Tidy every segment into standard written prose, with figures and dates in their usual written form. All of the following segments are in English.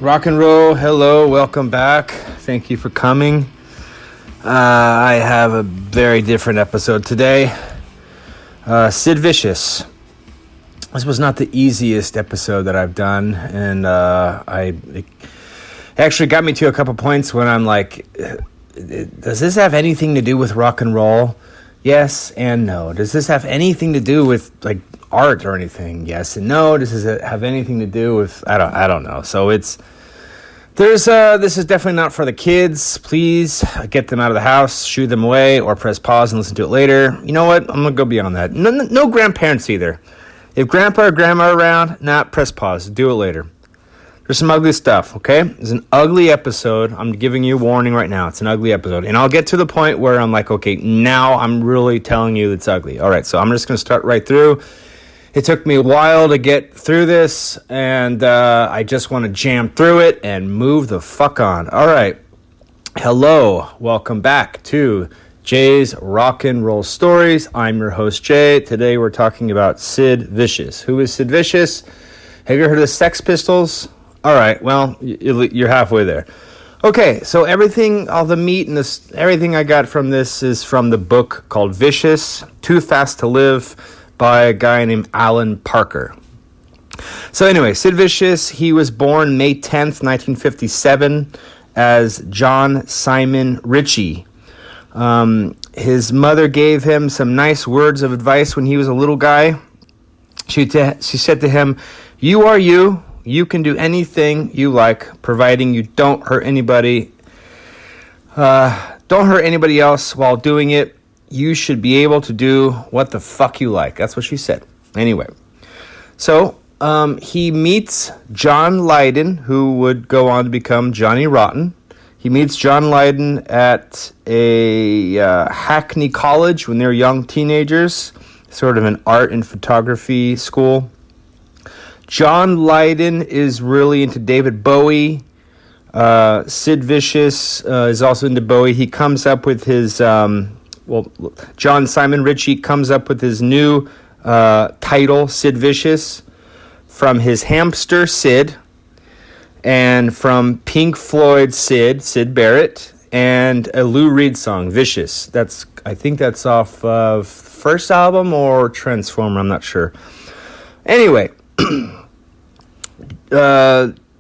Rock and roll, hello, welcome back. Thank you for coming. I have a very different episode today. SID Vicious. This was not the easiest episode that I've done, and it actually got me to a couple points when I'm like, does this have anything to do with rock and roll? Yes and no. Does this have anything to do with like art or anything? Yes and no. Does it have anything to do with I don't know. So this is definitely not for the kids. Please get them out of the house, shoo them away, or press pause and listen to it later. You know what? I'm gonna go beyond that. No grandparents either. If grandpa or grandma are around, press pause. Do it later. There's some ugly stuff, okay? It's an ugly episode. I'm giving you a warning right now. It's an ugly episode. And I'll get to the point where I'm like, okay, now I'm really telling you it's ugly. All right, so I'm just going to start right through. It took me a while to get through this, and I just want to jam through it and move the fuck on. All right. Hello. Welcome back to Jay's Rock and Roll Stories. I'm your host, Jay. Today we're talking about Sid Vicious. Who is Sid Vicious? Have you heard of the Sex Pistols? All right, well, you're halfway there. Okay, so all the meat and everything I got from this is from the book called Vicious, Too Fast to Live by a guy named Alan Parker. So anyway, Sid Vicious, he was born May 10th, 1957 as John Simon Ritchie. His mother gave him some nice words of advice when he was a little guy. She said to him, "You are you. You can do anything you like, providing you don't hurt anybody. Don't hurt anybody else while doing it. You should be able to do what the fuck you like." That's what she said. Anyway, so he meets John Lydon, who would go on to become Johnny Rotten. He meets John Lydon at a Hackney College when they're young teenagers, sort of an art and photography school. John Lydon is really into David Bowie. Sid Vicious is also into Bowie. He comes up with his, John Simon Ritchie comes up with his new title, Sid Vicious, from his hamster, Sid, and from Pink Floyd's Sid Barrett, and a Lou Reed song, Vicious. I think that's off of first album or Transformer, I'm not sure. Anyway,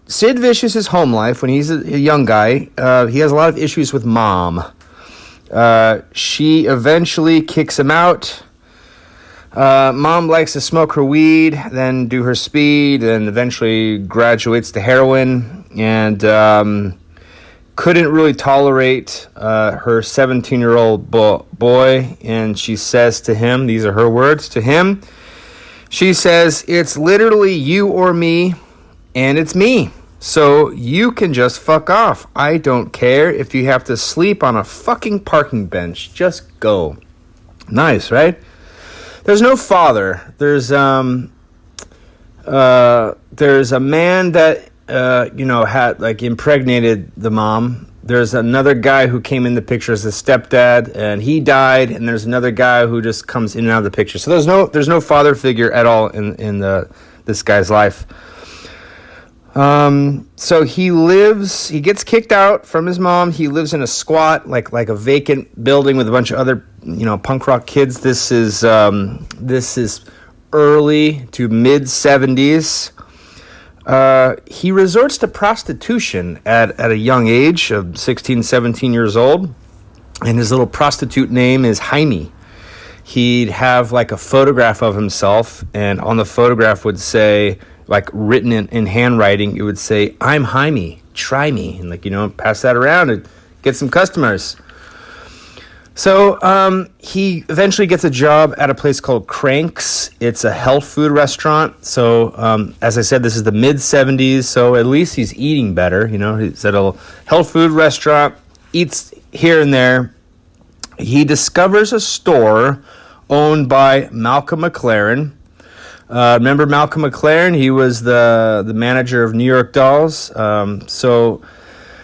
Sid Vicious's home life when he's a young guy, he has a lot of issues with mom. She eventually kicks him out. Mom likes to smoke her weed, then do her speed, and eventually graduates to heroin, and couldn't really tolerate her 17-year-old boy, and she says to him, these are her words to him, she says, "It's literally you or me, and it's me. So you can just fuck off. I don't care if you have to sleep on a fucking parking bench. Just go." Nice, right? There's no father. There's a man that had like impregnated the mom. There's another guy who came in the picture as a stepdad, and he died. And there's another guy who just comes in and out of the picture. So there's no father figure at all in this guy's life. So he gets kicked out from his mom. He lives in a squat, like a vacant building with a bunch of other, punk rock kids. This is early to mid 70s. He resorts to prostitution at a young age of 16, 17 years old. And his little prostitute name is Jaime. He'd have like a photograph of himself, and on the photograph would say, like written in handwriting, it would say, "I'm Jaime, try me," and pass that around and get some customers. So he eventually gets a job at a place called Crank's. It's a health food restaurant. So as I said, this is the mid 70s, so at least he's eating better. He's at a health food restaurant, eats here and there. He discovers a store owned by Malcolm McLaren. Remember Malcolm McLaren? He was the manager of New York Dolls. So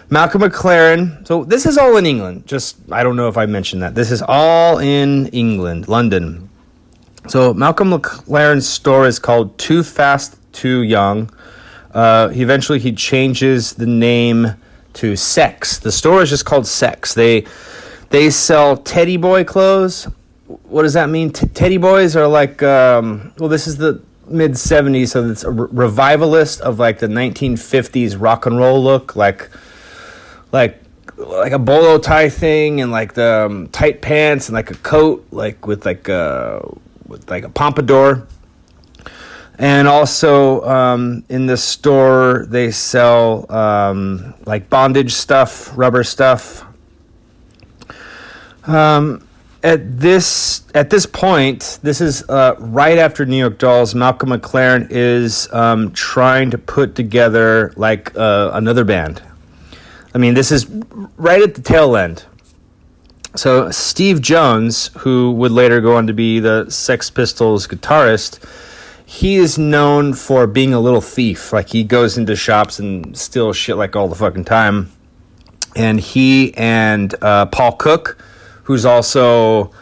Malcolm McLaren. So this is all in England. I don't know if I mentioned that. This is all in England, London. So Malcolm McLaren's store is called Too Fast, Too Young. He changes the name to Sex. The store is just called Sex. They sell teddy boy clothes. What does that mean? Teddy boys are like, this is the mid 70s, so it's a revivalist of like the 1950s rock and roll look, like a bolo tie thing, and like the tight pants and like a coat, like with a pompadour. And also in the store they sell like bondage stuff, rubber stuff. At this point, this is right after New York Dolls. Malcolm McLaren is trying to put together like another band. I mean, this is right at the tail end. So Steve Jones, who would later go on to be the Sex Pistols guitarist, he is known for being a little thief. Like, he goes into shops and steals shit like all the fucking time. And he and Paul Cook, who's also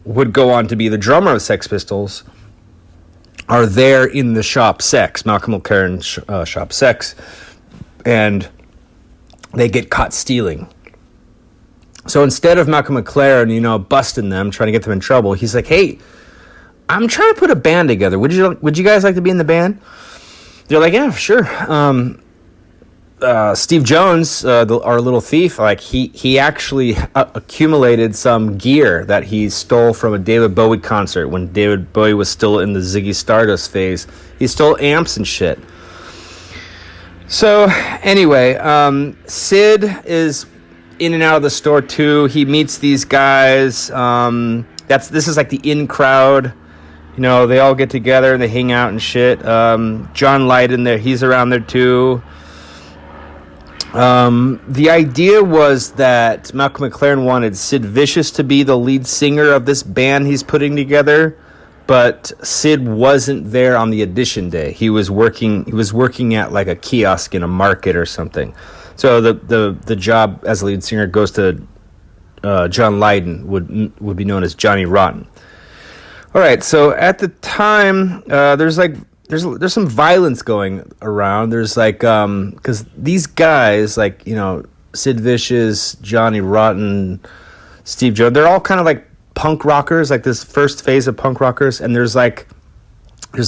would go on to be the drummer of Sex Pistols, are there in the shop Sex, Malcolm McLaren's shop Sex, and they get caught stealing. So instead of Malcolm McLaren, busting them, trying to get them in trouble, he's like, "Hey, I'm trying to put a band together. Would you guys like to be in the band?" They're like, "Yeah, sure." Steve Jones, our little thief, like he actually accumulated some gear that he stole from a David Bowie concert when David Bowie was still in the Ziggy Stardust phase. He stole amps and shit. So anyway, Sid is in and out of the store too. He meets these guys. This is like the in crowd. They all get together and they hang out and shit. John Lydon there, he's around there too. The idea was that Malcolm McLaren wanted Sid Vicious to be the lead singer of this band he's putting together, but Sid wasn't there on the audition day. He was working at like a kiosk in a market or something. So the job as a lead singer goes to John Lydon, would be known as Johnny Rotten. All right, so at the time, there's some violence going around. There's like, because these guys, like, Sid Vicious, Johnny Rotten, Steve Jones, they're all kind of like punk rockers, like this first phase of punk rockers. And there's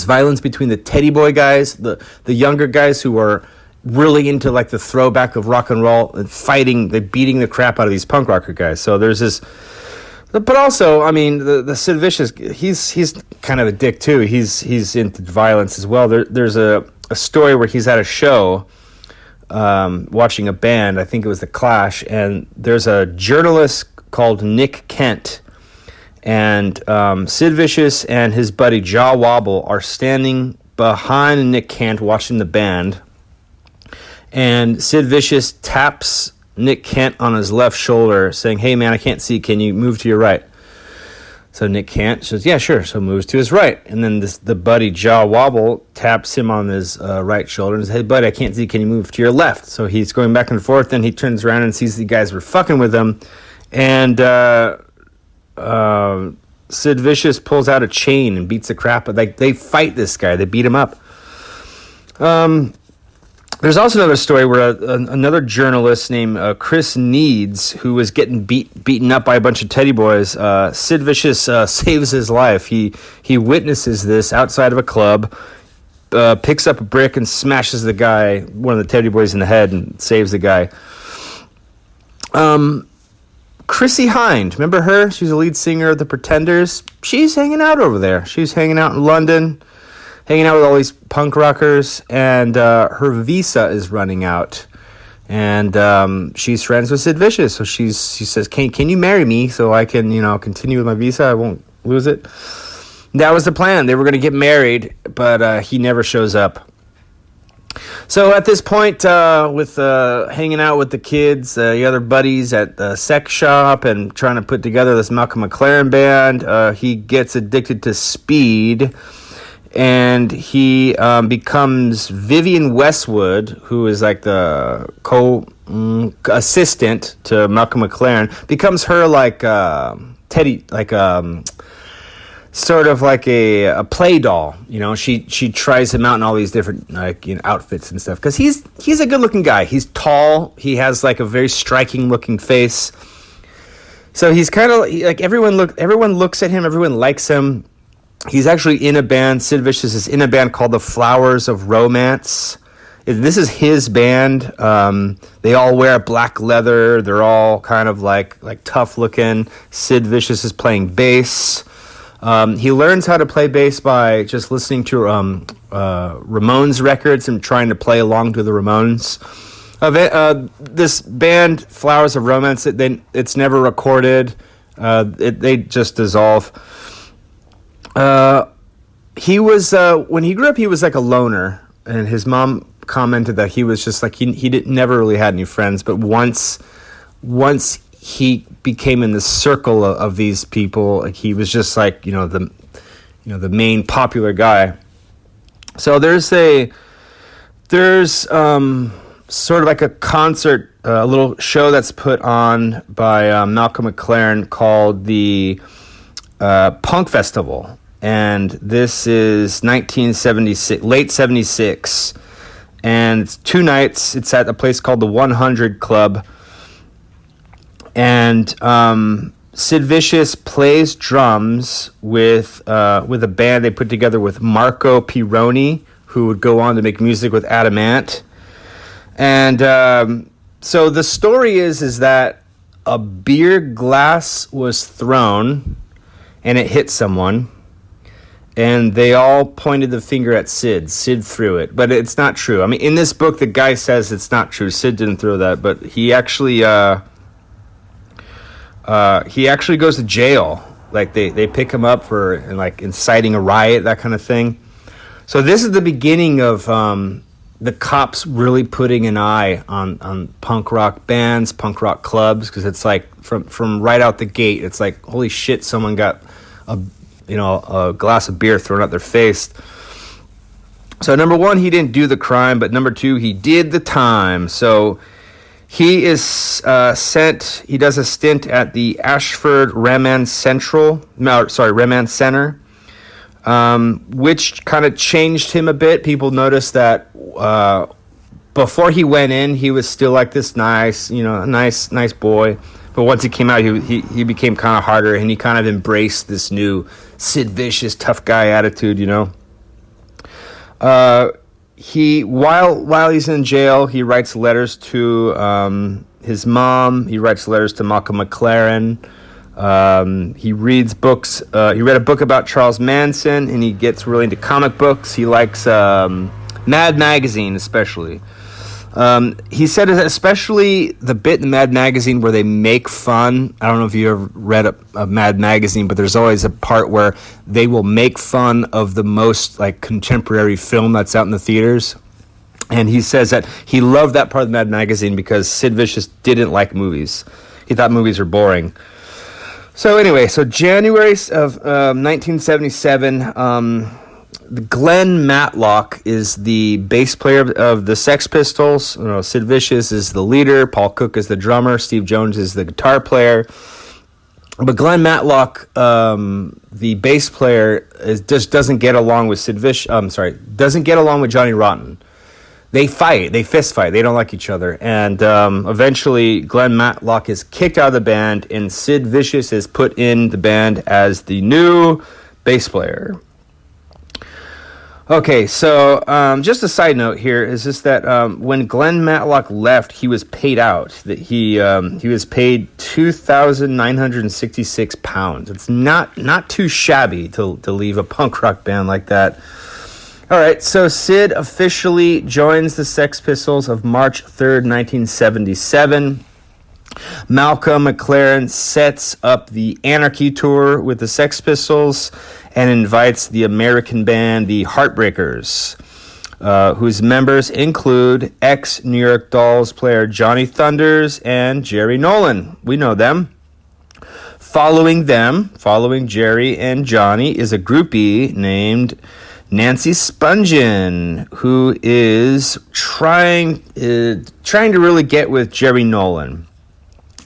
violence between the Teddy Boy guys, the younger guys who are really into like the throwback of rock and roll and fighting, they're beating the crap out of these punk rocker guys. So there's this. But also, I mean, the Sid Vicious, he's kind of a dick too. He's into violence as well. There's a story where he's at a show watching a band. I think it was The Clash, and there's a journalist called Nick Kent, and Sid Vicious and his buddy Jaw Wobble are standing behind Nick Kent watching the band, and Sid Vicious taps Nick Kent on his left shoulder, saying, "Hey man, I can't see. Can you move to your right?" So Nick Kent says, "Yeah, sure." So moves to his right, and then the buddy Jaw Wobble taps him on his right shoulder and says, "Hey buddy, I can't see. Can you move to your left?" So he's going back and forth. Then he turns around and sees the guys were fucking with him, and Sid Vicious pulls out a chain and beats the crap. Like, they fight this guy. They beat him up. There's also another story where another journalist named Chris Needs, who was getting beaten up by a bunch of teddy boys, Sid Vicious saves his life. He witnesses this outside of a club, picks up a brick and smashes the guy, one of the teddy boys, in the head and saves the guy. Chrissie Hynde, remember her? She's a lead singer of the Pretenders. She's hanging out over there. She's hanging out in London, hanging out with all these punk rockers, and her visa is running out, and she's friends with Sid Vicious, so she says, can you marry me so I can continue with my visa? I won't lose it. That was the plan. They were going to get married, but he never shows up. So at this point, with hanging out with the kids, the other buddies at the sex shop, and trying to put together this Malcolm McLaren band, he gets addicted to speed. And he becomes Vivian Westwood, who is like the assistant to Malcolm McLaren, becomes her like sort of like a play doll. She tries him out in all these different outfits and stuff because he's a good looking guy. He's tall. He has like a very striking looking face. So he's kind of like everyone looks at him. Everyone likes him. He's actually in a band. Sid Vicious is in a band called the Flowers of Romance. This is his band. They all wear black leather. They're all kind of like tough looking. Sid Vicious is playing bass. He learns how to play bass by just listening to Ramones records and trying to play along to the Ramones. This band, Flowers of Romance, it's never recorded. They just dissolve. He was when he grew up, he was like a loner, and his mom commented that he was just like he never really had any friends. But once he became in the circle of these people, like he was just like the main popular guy. So there's sort of like a concert, a little show that's put on by Malcolm McLaren called the Punk Festival, and this is 1976, late 76, and it's 2 nights. It's at a place called the 100 Club, and Sid Vicious plays drums with a band they put together with Marco Pironi, who would go on to make music with Adam Ant. And so the story is that a beer glass was thrown and it hit someone, and they all pointed the finger at Sid. Sid threw it, but it's not true. I mean, in this book, the guy says it's not true. Sid didn't throw that, but he actually goes to jail. Like they pick him up for like inciting a riot, that kind of thing. So this is the beginning of the cops really putting an eye on punk rock bands, punk rock clubs, because it's like from right out the gate, it's like, holy shit, someone got a glass of beer thrown at their face. So number one, he didn't do the crime, but number two, he did the time. So he is sent. He does a stint at the Ashford Remand Center, which kind of changed him a bit. People noticed that before he went in, he was still like this nice boy. But once he came out, he became kind of harder, and he kind of embraced this new Sid Vicious tough guy attitude. While he's in jail, he writes letters to his mom. He writes letters to Malcolm McLaren. He reads books. He read a book about Charles Manson, and he gets really into comic books. He likes Mad Magazine, especially. He said especially the bit in Mad Magazine where they make fun. I don't know if you ever read a Mad Magazine, but there's always a part where they will make fun of the most like contemporary film that's out in the theaters. And he says that he loved that part of the Mad Magazine because Sid Vicious didn't like movies. He thought movies were boring. So anyway, January of 1977, Glenn Matlock is the bass player of the Sex Pistols. Sid Vicious is the leader. Paul Cook is the drummer. Steve Jones is the guitar player. But Glenn Matlock, the bass player, just doesn't get along with doesn't get along with Johnny Rotten. They fight. They fist fight. They don't like each other. And eventually, Glenn Matlock is kicked out of the band, and Sid Vicious is put in the band as the new bass player. Okay, so just a side note here is just that when Glenn Matlock left, he was paid out. That he was paid £2,966. It's not too shabby to leave a punk rock band like that. All right, so Sid officially joins the Sex Pistols of March 3rd, 1977. Malcolm McLaren sets up the Anarchy Tour with the Sex Pistols and invites the American band, the Heartbreakers, whose members include ex-New York Dolls player Johnny Thunders and Jerry Nolan. We know them. Following Jerry and Johnny, is a groupie named Nancy Spungen, who is trying to really get with Jerry Nolan.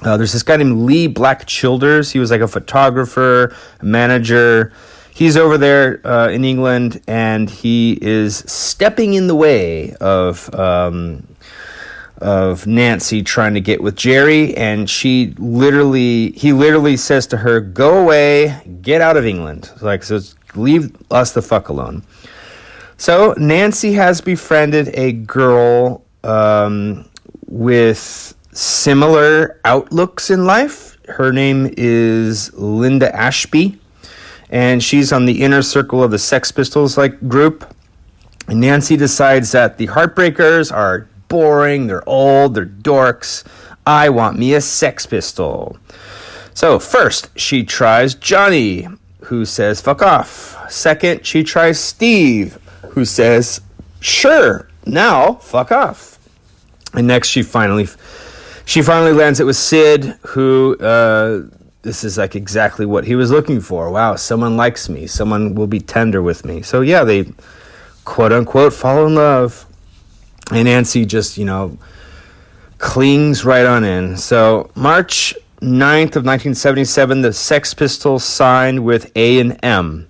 There's this guy named Lee Black Childers. He was like a photographer, a manager. he's over there in England, and he is stepping in the way of Nancy trying to get with Jerry, and he literally says to her, "Go away, get out of England." Like, so leave us the fuck alone. So Nancy has befriended a girl with similar outlooks in life. Her name is Linda Ashby, and she's on the inner circle of the Sex Pistols group. And Nancy decides that the Heartbreakers are boring, they're old, they're dorks. I want me a Sex Pistol. So first, she tries Johnny, who says, fuck off. Second, she tries Steve, who says, sure, now fuck off. And next, she finally lands it with Sid, who, this is like exactly what he was looking for. Wow, someone likes me. Someone will be tender with me. So yeah, they quote unquote fall in love. And Nancy just, clings right on in. So March 9th of 1977, the Sex Pistols signed with A&M.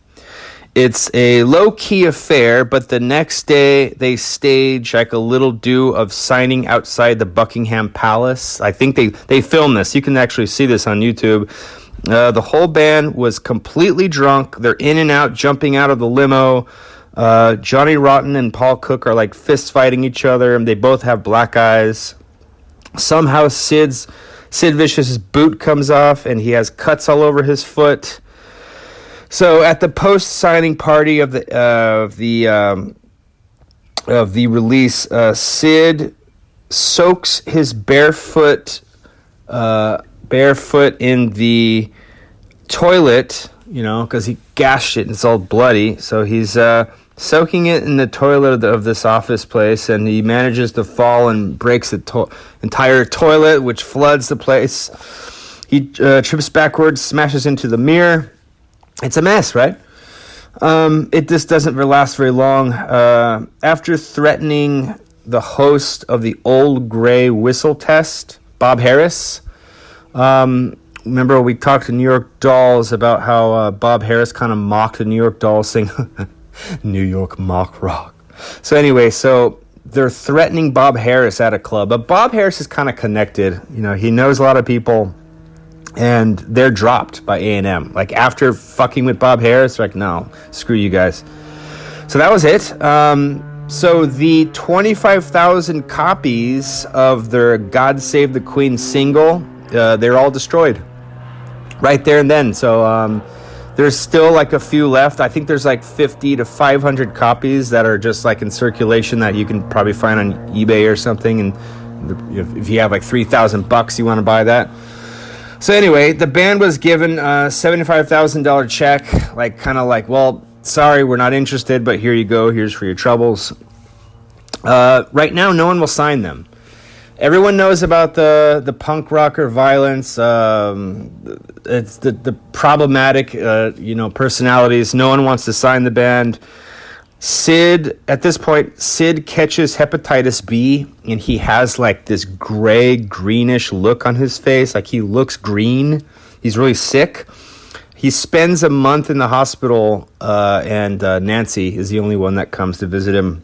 It's a low-key affair, but the next day they stage like a little do of signing outside the Buckingham Palace. I think they filmed this. You can actually see this on YouTube. The whole band was completely drunk. They're in and out, jumping out of the limo. Johnny Rotten and Paul Cook are like fist fighting each other, and they both have black eyes. Somehow Sid Vicious's boot comes off, and he has cuts all over his foot. So at the post-signing party of the release, Sid soaks his barefoot in the toilet, because he gashed it and it's all bloody. So he's soaking it in the toilet of this office place, and he manages to fall and breaks the entire toilet, which floods the place. He trips backwards, smashes into the mirror. It's a mess, right? It just doesn't last very long. After threatening the host of the Old Grey Whistle test, Bob Harris, remember we talked to New York Dolls about how Bob Harris kind of mocked the New York Dolls, saying New York mock rock. So anyway, they're threatening Bob Harris at a club, but Bob Harris is kind of connected. He knows a lot of people, and they're dropped by A&M. Like, after fucking with Bob Harris, they're like, no, screw you guys. So that was it. So the 25,000 copies of their God Save the Queen single, they're all destroyed right there and then. So there's still like a few left. I think there's like 50 to 500 copies that are just like in circulation that you can probably find on eBay or something. And if you have like $3,000, you want to buy that. So anyway, the band was given a $75,000 check, well, sorry, we're not interested, but here you go. Here's for your troubles. Right now, no one will sign them. Everyone knows about the punk rocker violence. It's the problematic, personalities. No one wants to sign the band. At this point, Sid catches hepatitis B, and he has like this gray, greenish look on his face. Like, he looks green. He's really sick. He spends a month in the hospital, and Nancy is the only one that comes to visit him.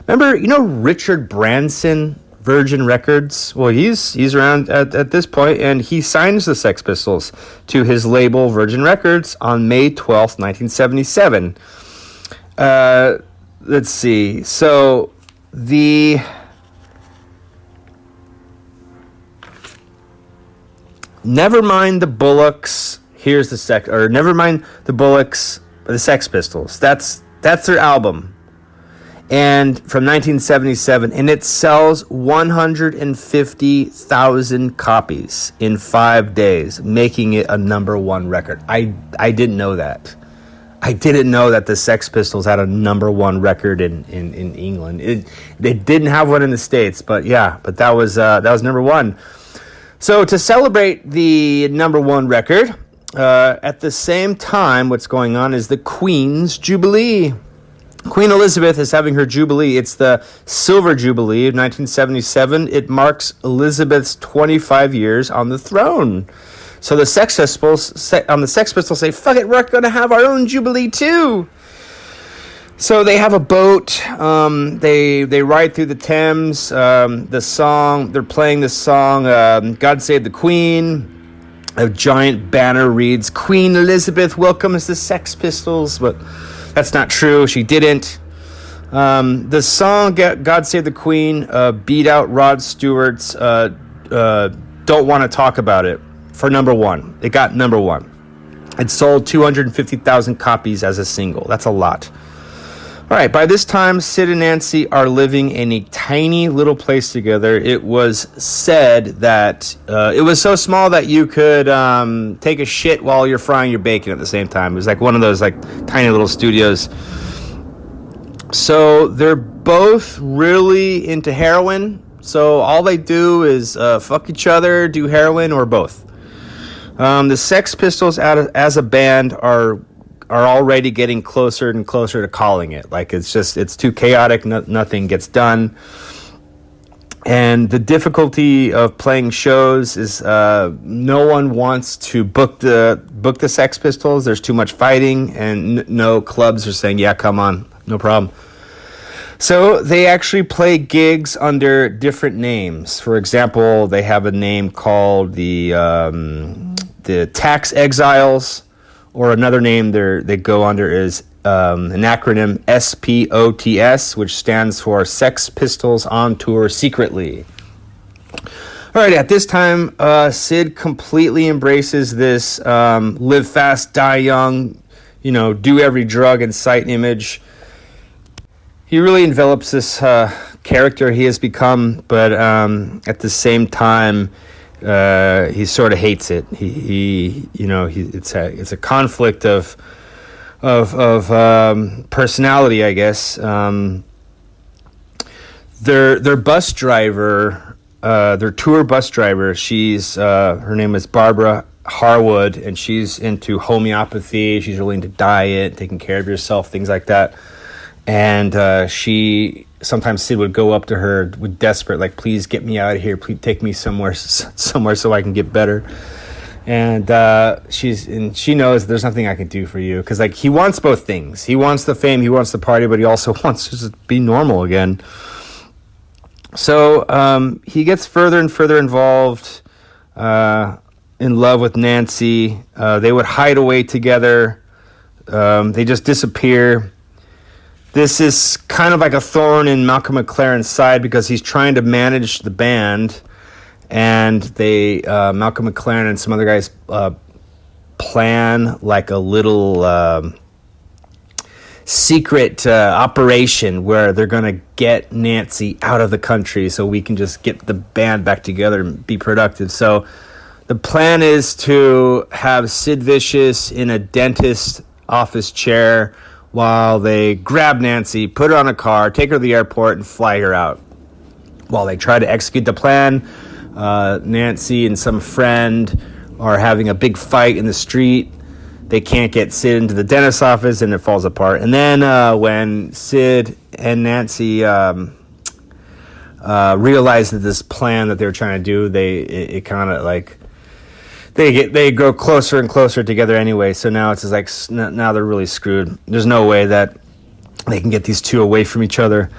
Remember, Richard Branson, Virgin Records? Well, he's around at this point, and he signs the Sex Pistols to his label, Virgin Records, on May 12th, 1977. Let's see. So never mind the Bullocks. Here's never mind the Bullocks, the Sex Pistols. That's their album. And from 1977, and it sells 150,000 copies in 5 days, making it a number one record. I didn't know that. I didn't know that the Sex Pistols had a number one record in England. They didn't have one in the States, but that was number one. So to celebrate the number one record, at the same time, what's going on is the Queen's Jubilee. Queen Elizabeth is having her Jubilee. It's the Silver Jubilee of 1977. It marks Elizabeth's 25 years on the throne. So the Sex Pistols say, "Fuck it, we're going to have our own Jubilee too." So they have a boat. They ride through the Thames. They're playing this song, "God Save the Queen." A giant banner reads, "Queen Elizabeth welcomes the Sex Pistols," but that's not true. She didn't. The song "God Save the Queen" beat out Rod Stewart's "Don't Want to Talk About It" for number one. It got number one. It sold 250,000 copies as a single. That's a lot. All right, by this time, Sid and Nancy are living in a tiny little place together. It was said that it was so small that you could take a shit while you're frying your bacon at the same time. It was like one of those like tiny little studios. So they're both really into heroin. So all they do is fuck each other, do heroin, or both. The Sex Pistols as a band are already getting closer and closer to calling it. Like it's too chaotic. Nothing gets done. And the difficulty of playing shows is no one wants to book the Sex Pistols. There's too much fighting, and no clubs are saying, "Yeah, come on, no problem." So they actually play gigs under different names. For example, they have a name called the Tax Exiles. Or another name they go under is an acronym SPOTS, which stands for Sex Pistols on Tour Secretly. All right, at this time, Sid completely embraces this live fast, die young, do every drug in sight image. He really envelops this character he has become, but at the same time, he sort of hates it. It's a conflict of personality, I guess. Their bus driver, their tour bus driver, her name is Barbara Harwood, and she's into homeopathy. She's really into diet, taking care of yourself, things like that. And sometimes Sid would go up to her with desperate, like, "Please get me out of here. Please take me somewhere so I can get better." And she knows there's nothing I can do for you, because like he wants both things. He wants the fame, he wants the party, but he also wants to just be normal again. So he gets further and further involved in love with Nancy. They would hide away together. They just disappear. This is kind of like a thorn in Malcolm McLaren's side, because he's trying to manage the band, and Malcolm McLaren and some other guys plan like a little secret operation where they're going to get Nancy out of the country so we can just get the band back together and be productive. So the plan is to have Sid Vicious in a dentist office chair while they grab Nancy, put her on a car, take her to the airport, and fly her out. While they try to execute the plan, Nancy and some friend are having a big fight in the street. They can't get Sid into the dentist's office, and it falls apart. And then when Sid and Nancy realize that this plan that they were trying to do, it kind of like they grow closer and closer together anyway. So now it's just like now they're really screwed. There's no way that they can get these two away from each other.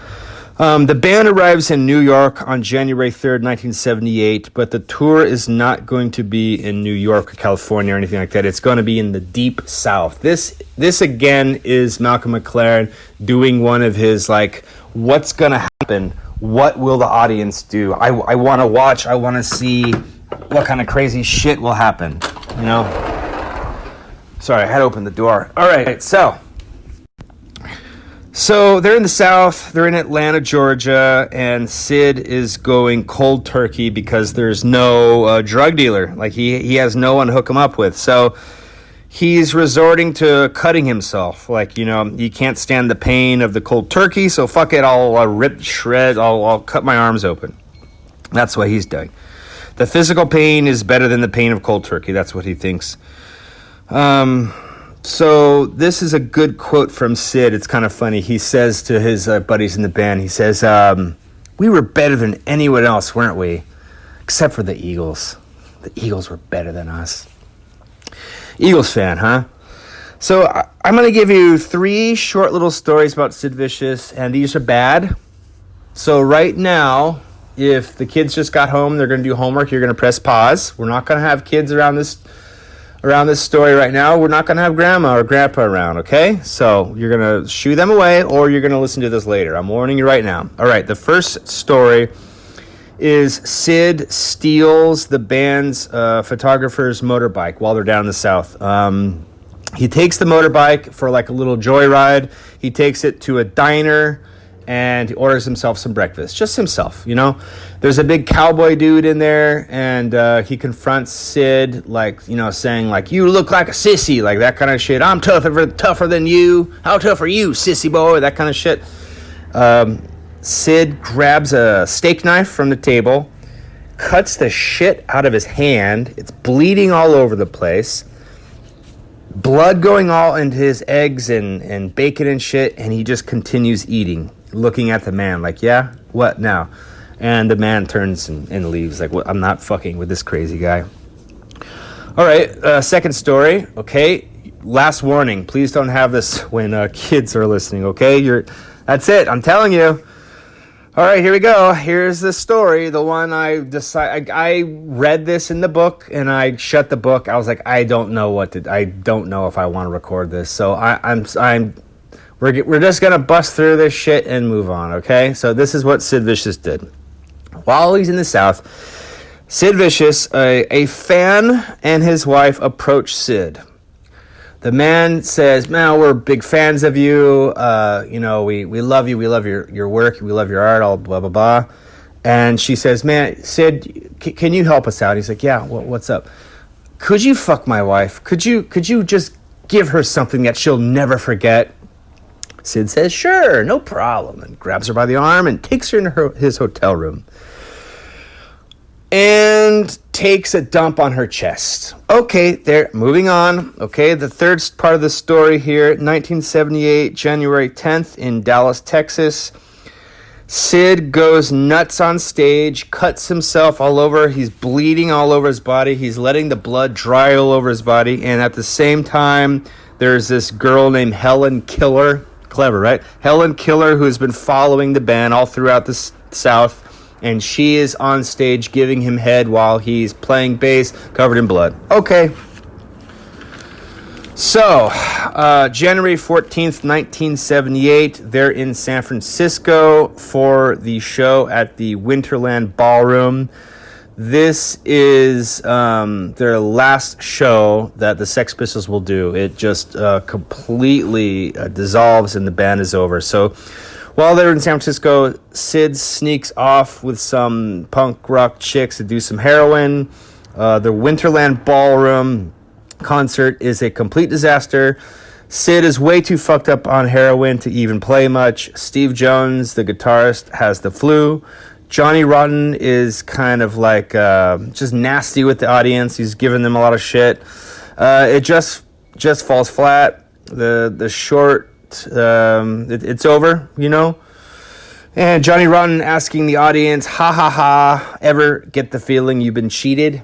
The band arrives in New York on January 3rd, 1978, but the tour is not going to be in New York or California or anything like that. It's going to be in the Deep South. This again is Malcolm McLaren doing one of his, like, what's going to happen? What will the audience do? I want to watch. I want to see what kind of crazy shit will happen, you know? Sorry, I had to open the door. All right, so they're in the South, they're in Atlanta, Georgia, and Sid is going cold turkey because there's no drug dealer. Like, he has no one to hook him up with. So he's resorting to cutting himself. Like, you know, he can't stand the pain of the cold turkey, so fuck it, I'll rip shreds, I'll cut my arms open. That's what he's doing. The physical pain is better than the pain of cold turkey. That's what he thinks. So this is a good quote from Sid. It's kind of funny. He says to his buddies in the band, he says, "We were better than anyone else, weren't we? Except for the Eagles. The Eagles were better than us." Eagles fan, huh? So I'm going to give you 3 short little stories about Sid Vicious, and these are bad. So right now, if the kids just got home, they're going to do homework, you're going to press pause. We're not going to have kids around this story right now. We're not going to have grandma or grandpa around, okay? So you're going to shoo them away, or you're going to listen to this later. I'm warning you right now. All right, the first story is Sid steals the band's photographer's motorbike while they're down in the South. He takes the motorbike for like a little joyride. He takes it to a diner and he orders himself some breakfast. Just himself, you know. There's a big cowboy dude in there, and he confronts Sid, like, you know, saying, like, you look like a sissy, like that kind of shit. I'm tougher than you. How tough are you, sissy boy? That kind of shit. Sid grabs a steak knife from the table, cuts the shit out of his hand. It's bleeding all over the place. Blood going all into his eggs and bacon and shit, and he just continues eating, looking at the man like, yeah, what now? And the man turns and leaves like, what? I'm not fucking with this crazy guy. All right, second story, okay? Last warning, please don't have this when kids are listening, okay? That's it, I'm telling you. All right, here we go. Here's the story. The one I read this in the book and I shut the book. I was like, I don't know if I want to record this. So we're just gonna bust through this shit and move on. Okay. So this is what Sid Vicious did while he's in the South. Sid Vicious, a fan and his wife approach Sid. The man says, man, we're big fans of you. You know, we love you. We love your work. We love your art, all blah, blah, blah. And she says, man, Sid, can you help us out? He's like, yeah, what's up? Could you fuck my wife? Could you just give her something that she'll never forget? Sid says, sure, no problem. And grabs her by the arm and takes her into his hotel room. And takes a dump on her chest. Okay, moving on. Okay, the third part of the story here, 1978, January 10th in Dallas, Texas. Sid goes nuts on stage, cuts himself all over. He's bleeding all over his body. He's letting the blood dry all over his body. And at the same time, there's this girl named Helen Keller. Clever, right? Helen Keller, who's been following the band all throughout the South. And she is on stage giving him head while he's playing bass, covered in blood. Okay. So, January 14th, 1978, they're in San Francisco for the show at the Winterland Ballroom. This is their last show that the Sex Pistols will do. It just completely dissolves and the band is over. So, while they're in San Francisco, Sid sneaks off with some punk rock chicks to do some heroin. The Winterland Ballroom concert is a complete disaster. Sid is way too fucked up on heroin to even play much. Steve Jones, the guitarist, has the flu. Johnny Rotten is kind of like just nasty with the audience. He's giving them a lot of shit. It just falls flat. The short... it's over, you know. And Johnny Rotten asking the audience, ha ha ha, ever get the feeling you've been cheated?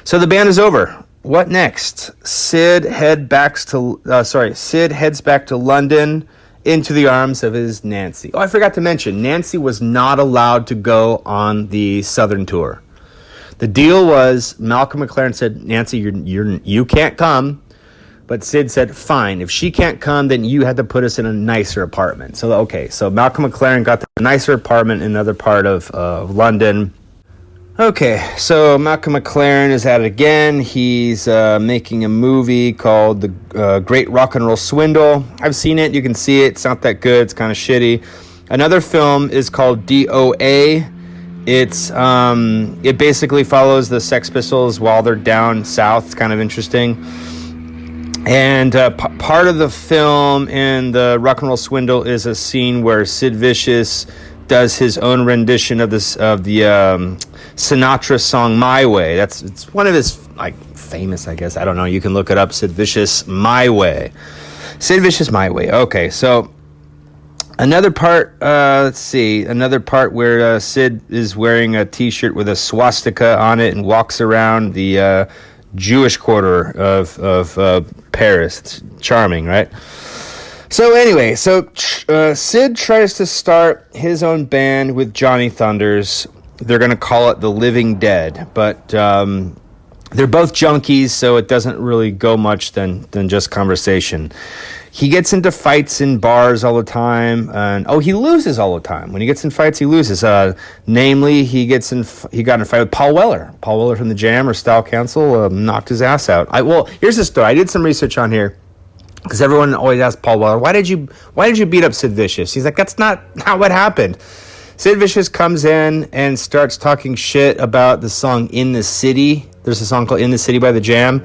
So the band is over. What next? Sid heads back to London into the arms of his Nancy. Oh, I forgot to mention, Nancy was not allowed to go on the Southern tour. The deal was Malcolm McLaren said, Nancy, you can't come. But Sid said, fine, if she can't come, then you had to put us in a nicer apartment. So, okay, so Malcolm McLaren got the nicer apartment in another part of London. Okay, so Malcolm McLaren is at it again. He's making a movie called The Great Rock and Roll Swindle. I've seen it. You can see it. It's not that good. It's kind of shitty. Another film is called DOA. It basically follows the Sex Pistols while they're down south. It's kind of interesting. And part of the film in the Rock and Roll Swindle is a scene where Sid Vicious does his own rendition of the Sinatra song "My Way." It's one of his famous, I guess. I don't know. You can look it up. Sid Vicious "My Way." Sid Vicious "My Way." Okay, so another part. Let's see. Another part where Sid is wearing a T-shirt with a swastika on it and walks around the Jewish quarter of Paris. It's charming, right? So anyway, Sid tries to start his own band with Johnny Thunders. They're going to call it the Living Dead, but they're both junkies, so it doesn't really go much than just conversation. He gets into fights in bars all the time, and he loses all the time. When he gets in fights, he loses. Namely, he got in a fight with Paul Weller. Paul Weller from the Jam or Style Council knocked his ass out. Here's the story. I did some research on here because everyone always asks Paul Weller, why did you beat up Sid Vicious? He's like, that's not what happened. Sid Vicious comes in and starts talking shit about the song In the City. There's a song called In the City by the Jam,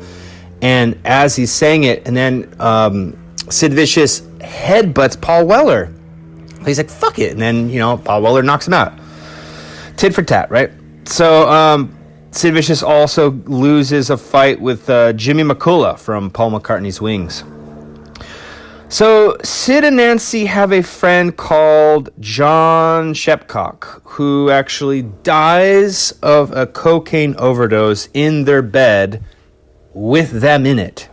and as he's saying it, and then Sid Vicious headbutts Paul Weller. He's like, fuck it. And then, Paul Weller knocks him out. Tit for tat, right? So Sid Vicious also loses a fight with Jimmy McCullough from Paul McCartney's Wings. So Sid and Nancy have a friend called John Shepcock who actually dies of a cocaine overdose in their bed with them in it.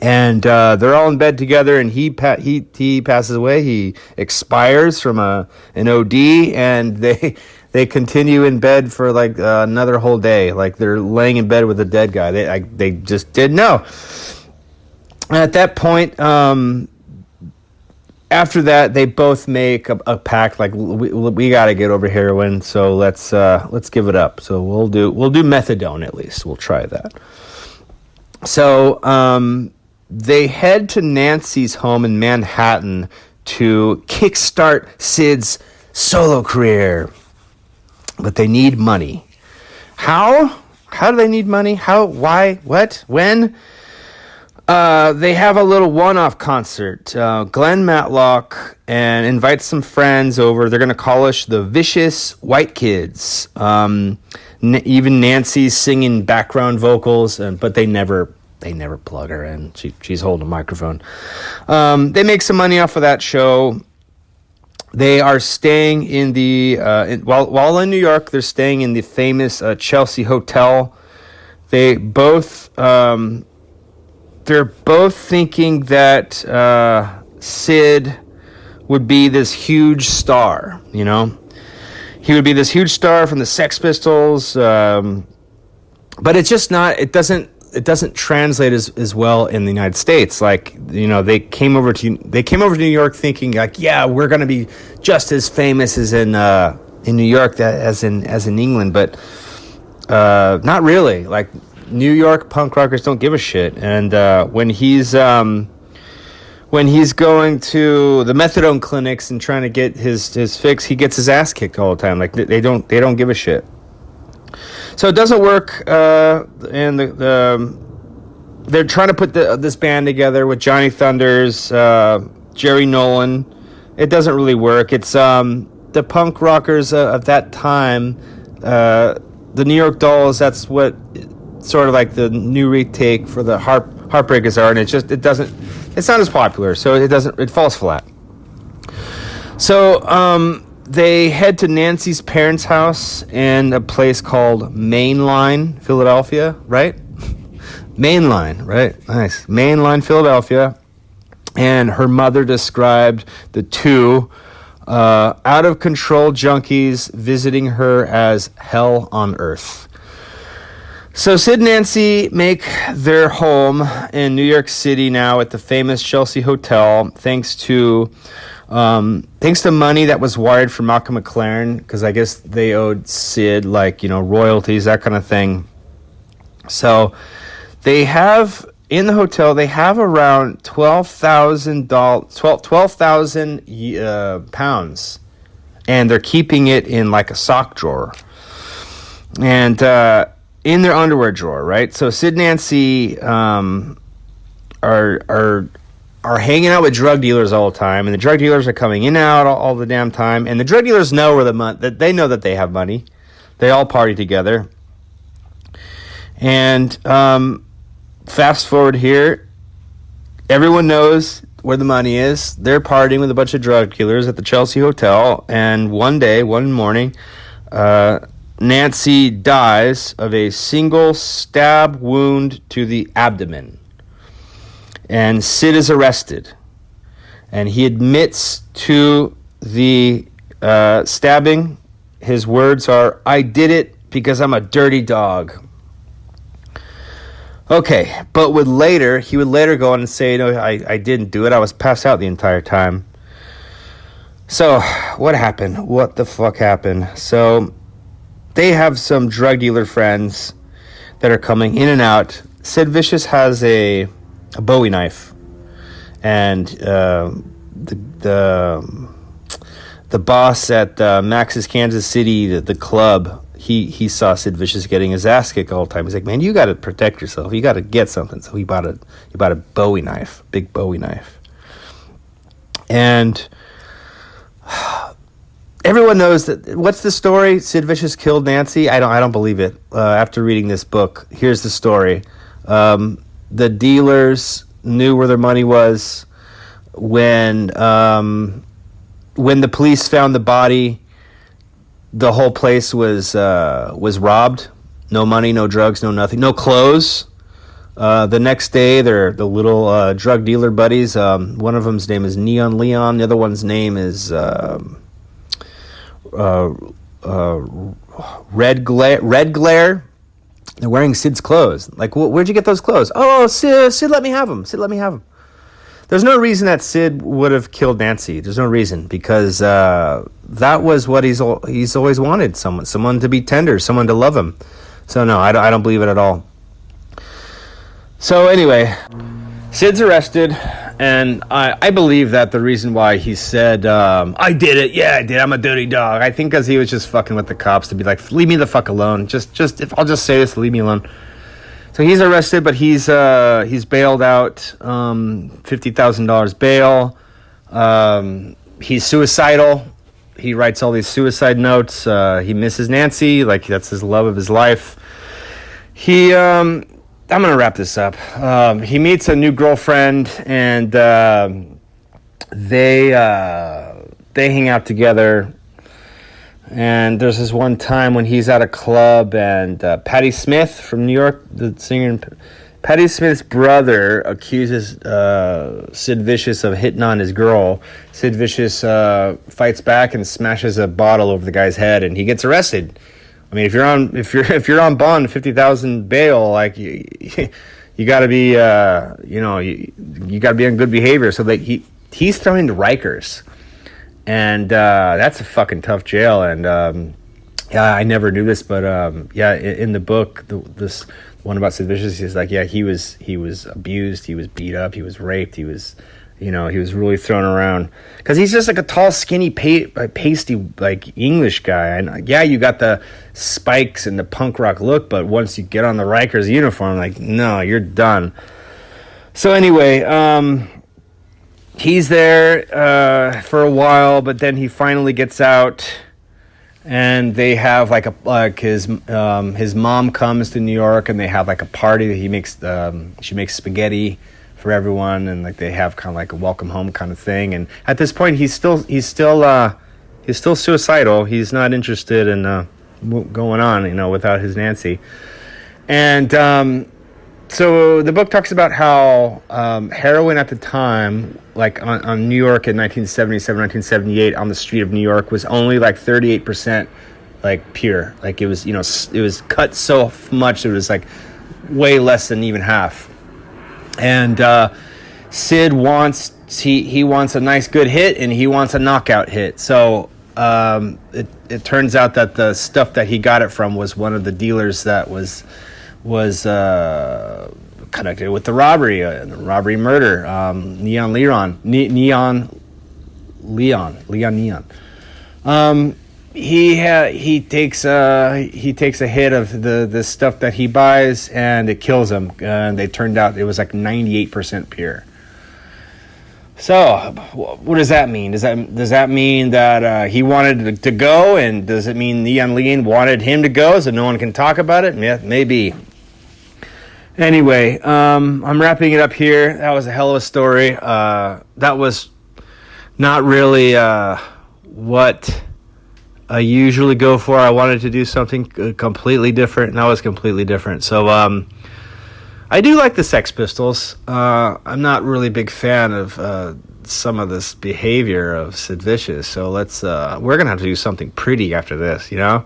And they're all in bed together, and he passes away. He expires from an OD, and they continue in bed for like another whole day. Like they're laying in bed with a dead guy. They just didn't know. And at that point, after that, they both make a pact. Like we got to get over heroin, so let's give it up. So we'll do methadone at least. We'll try that. So. They head to Nancy's home in Manhattan to kickstart Sid's solo career. But they need money. How? How do they need money? How? Why? What? When? They have a little one-off concert. Glenn Matlock and invites some friends over. They're going to call us the Vicious White Kids. Even Nancy's singing background vocals, but they never plug her in. She's holding a microphone. They make some money off of that show. They are staying in the while in New York. They're staying in the famous Chelsea Hotel. They're both thinking that Sid would be this huge star. He would be this huge star from the Sex Pistols. But it's just not. It doesn't translate as well in the United States. Like, they came over to New York thinking like, yeah, we're going to be just as famous as in New York as in England, but not really. Like, New York punk rockers don't give a shit. And when he's going to the methadone clinics and trying to get his fix, he gets his ass kicked all the time. Like, they don't give a shit. So it doesn't work, and they're trying to put this band together with Johnny Thunders, Jerry Nolan. It doesn't really work. It's the punk rockers of that time, the New York Dolls. That's what sort of like the new retake for the Heartbreakers are, and it's not as popular. So it falls flat. So they head to Nancy's parents' house in a place called Mainline, Philadelphia, right? Mainline, right? Nice. Mainline, Philadelphia. And her mother described the two out-of-control junkies visiting her as hell on earth. So Sid and Nancy make their home in New York City now at the famous Chelsea Hotel, thanks to money that was wired from Malcolm McLaren, because I guess they owed Sid royalties, that kind of thing. So they have in the hotel around $12,000 pounds, and they're keeping it in like a sock drawer and in their underwear drawer, right? So Sid and Nancy are hanging out with drug dealers all the time, and the drug dealers are coming in and out all the damn time, and the drug dealers know that they know that they have money. They all party together. And fast forward here, everyone knows where the money is. They're partying with a bunch of drug dealers at the Chelsea Hotel, and one morning, Nancy dies of a single stab wound to the abdomen. And Sid is arrested. And he admits to the stabbing. His words are, "I did it because I'm a dirty dog." Okay, but he would later go on and say, "No, I didn't do it. I was passed out the entire time." So, what happened? What the fuck happened? So, they have some drug dealer friends that are coming in and out. Sid Vicious has a Bowie knife, and the boss at Max's Kansas City, the club, he saw Sid Vicious getting his ass kicked all the time. He's like, "Man, you got to protect yourself. You got to get something." So he bought a Bowie knife, big Bowie knife, and everyone knows that. What's the story? Sid Vicious killed Nancy. I don't believe it. After reading this book, here's the story. The dealers knew where their money was when the police found the body. The whole place was robbed. No money, no drugs, no nothing, no clothes. The next day, the little drug dealer buddies. One of them's name is Neon Leon. The other one's name is Red Glare. They're wearing Sid's clothes. Like, where'd you get those clothes? Oh, Sid let me have them. Sid let me have them. There's no reason that Sid would have killed Nancy. There's no reason, because that was what he's always wanted. Someone to be tender, someone to love him. So no, I don't believe it at all. So anyway, Sid's arrested, and I believe that the reason why he said, "I did it, yeah, I did, I'm a dirty dog," I think because he was just fucking with the cops to be like, "Leave me the fuck alone. Just if I'll just say this, leave me alone." So he's arrested, but he's bailed out, $50,000 bail. He's suicidal. He writes all these suicide notes. He misses Nancy, like that's his love of his life. I'm gonna wrap this up. He meets a new girlfriend, and they hang out together. And there's this one time when he's at a club, and Patti Smith from New York, the singer, Patti Smith's brother accuses Sid Vicious of hitting on his girl. Sid Vicious fights back and smashes a bottle over the guy's head, and he gets arrested. I mean, if you're on bond, 50,000 bail, like you got to be, you got to be on good behavior. So like he's thrown into Rikers. And that's a fucking tough jail. And I never knew this, but in the book, this one about Sid Vicious, he's like, he was abused, he was beat up, he was raped, he was really thrown around because he's just like a tall, skinny, pasty, like English guy. And you got the spikes and the punk rock look, but once you get on the Rikers uniform, like, no, you're done. So anyway, he's there for a while, but then he finally gets out, and they have his mom comes to New York, and they have like a party that she makes spaghetti for everyone, and like they have kind of like a welcome home kind of thing. And at this point, he's still suicidal. He's not interested in going on, without his Nancy. And so the book talks about how heroin at the time, like on New York in 1977, 1978, on the street of New York, was only like 38% like pure. Like it was, it was cut so much it was like way less than even half. And Sid wants a nice good hit, and he wants a knockout hit. So it turns out that the stuff that he got it from was one of the dealers that was connected with the robbery murder. Neon Leon. He takes a hit of the stuff that he buys, and it kills him. And they turned out it was like 98% pure. So, what does that mean? Does that mean that he wanted to go, and does it mean Neon Leon wanted him to go so no one can talk about it? Yeah, maybe. Anyway, I'm wrapping it up here. That was a hell of a story. That was not really what I usually go for. I wanted to do something completely different, and that was completely different. So I do like the Sex Pistols. I'm not really a big fan of some of this behavior of Sid Vicious. So we're gonna have to do something pretty after this, you know?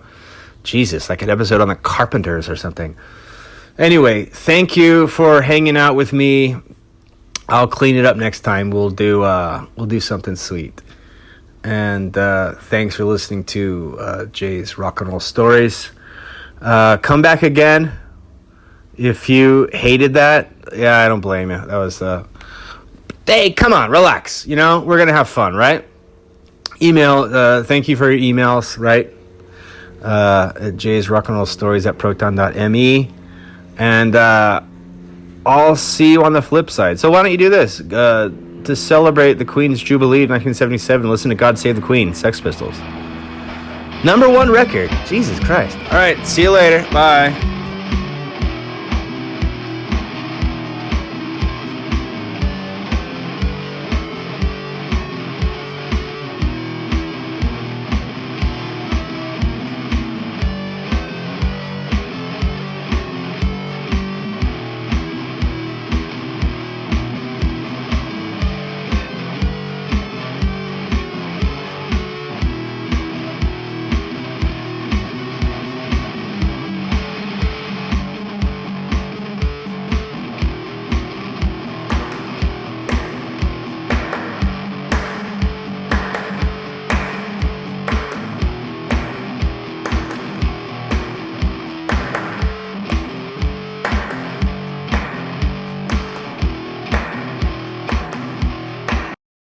Jesus, like an episode on the Carpenters or something. Anyway, thank you for hanging out with me. I'll clean it up next time. We'll do something sweet. And thanks for listening to Jay's Rock and Roll Stories. Come back again. If you hated that, yeah, I don't blame you. That was hey, come on, relax. You know, we're gonna have fun, right? Email. Thank you for your emails, right? At Jay's Rock and Roll Stories at proton.me, and I'll see you on the flip side. So why don't you do this? To celebrate the Queen's Jubilee of 1977, listen to God Save the Queen, Sex Pistols. #1 record. Jesus Christ. All right, see you later. Bye.